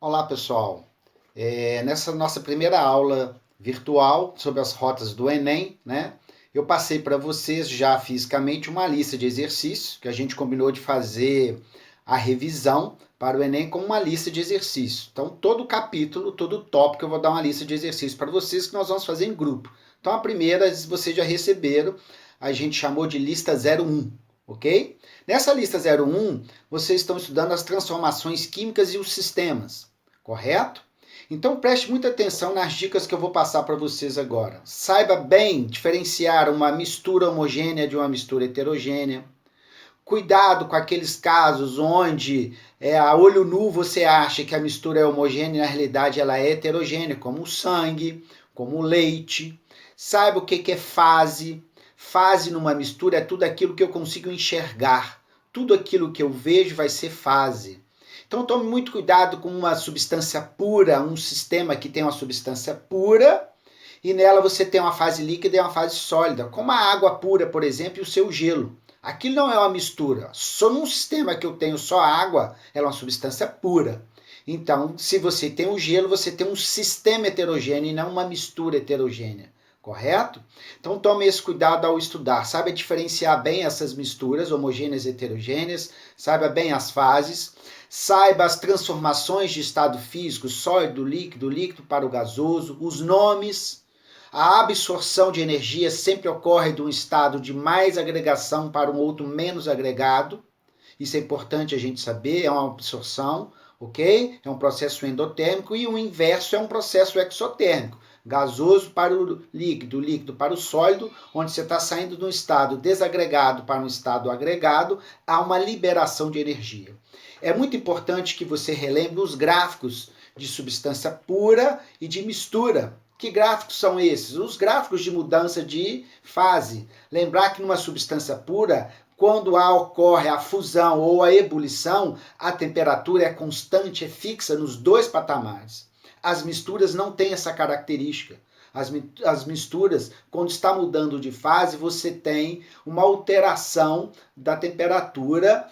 Olá, pessoal. Nessa nossa primeira aula virtual sobre as rotas do Enem, né? Eu passei para vocês já fisicamente uma lista de exercícios que a gente combinou de fazer a revisão para o Enem com uma lista de exercícios. Então, todo capítulo, todo tópico, eu vou dar uma lista de exercícios para vocês que nós vamos fazer em grupo. Então, a primeira, vocês já receberam, a gente chamou de lista 01, ok? Nessa lista 01, vocês estão estudando as transformações químicas e os sistemas, correto? Então preste muita atenção nas dicas que eu vou passar para vocês agora. Saiba bem diferenciar uma mistura homogênea de uma mistura heterogênea. Cuidado com aqueles casos onde a olho nu você acha que a mistura é homogênea e na realidade ela é heterogênea, como o sangue, como o leite. Saiba o que é fase. Fase numa mistura é tudo aquilo que eu consigo enxergar. Tudo aquilo que eu vejo vai ser fase. Então tome muito cuidado com uma substância pura, um sistema que tem uma substância pura e nela você tem uma fase líquida e uma fase sólida, como a água pura, por exemplo, e o seu gelo. Aquilo não é uma mistura. Só num sistema que eu tenho só água, ela é uma substância pura. Então, se você tem o gelo, você tem um sistema heterogêneo e não uma mistura heterogênea. Correto? Então tome esse cuidado ao estudar. Saiba diferenciar bem essas misturas homogêneas e heterogêneas, saiba bem as fases, saiba as transformações de estado físico, sólido, líquido para o gasoso, os nomes. A absorção de energia sempre ocorre de um estado de mais agregação para um outro menos agregado. Isso é importante a gente saber, é uma absorção, ok? É um processo endotérmico e o inverso é um processo exotérmico. Gasoso para o líquido para o sólido, onde você está saindo de um estado desagregado para um estado agregado, há uma liberação de energia. É muito importante que você relembre os gráficos de substância pura e de mistura. Que gráficos são esses? Os gráficos de mudança de fase. Lembrar que numa substância pura, quando ocorre a fusão ou a ebulição, a temperatura é constante, é fixa nos dois patamares. As misturas não têm essa característica. As misturas, quando está mudando de fase, você tem uma alteração da temperatura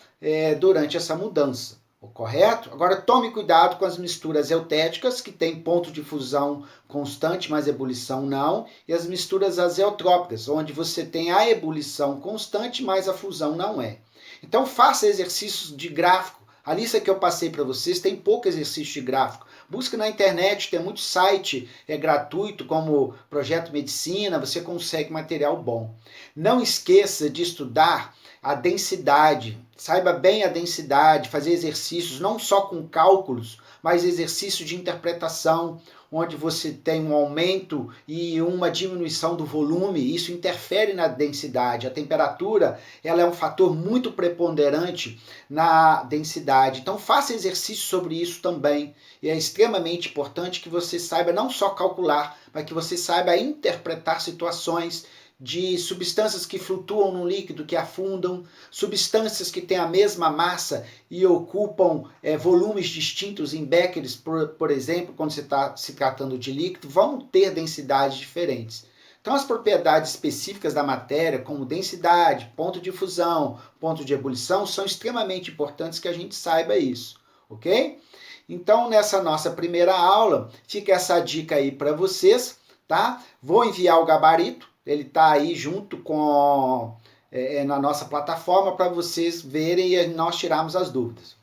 durante essa mudança. Correto? Agora tome cuidado com as misturas eutéticas, que tem ponto de fusão constante, mas ebulição não, e as misturas azeotrópicas, onde você tem a ebulição constante, mas a fusão não é. Então faça exercícios de gráfico. A lista que eu passei para vocês tem pouco exercício de gráfico. Busque na internet, tem muito site gratuito, como Projeto Medicina, você consegue material bom. Não esqueça de estudar a densidade. Saiba bem a densidade, fazer exercícios não só com cálculos, mas exercícios de interpretação, onde você tem um aumento e uma diminuição do volume, isso interfere na densidade. A temperatura, ela é um fator muito preponderante na densidade. Então faça exercício sobre isso também. E é extremamente importante que você saiba não só calcular, mas que você saiba interpretar situações de substâncias que flutuam no líquido, que afundam, substâncias que têm a mesma massa e ocupam volumes distintos em becquerels, por exemplo, quando você está se tratando de líquido, vão ter densidades diferentes. Então, as propriedades específicas da matéria, como densidade, ponto de fusão, ponto de ebulição, são extremamente importantes que a gente saiba isso, ok? Então, nessa nossa primeira aula, fica essa dica aí para vocês, tá? Vou enviar o gabarito, ele está aí junto com na nossa plataforma para vocês verem e nós tirarmos as dúvidas.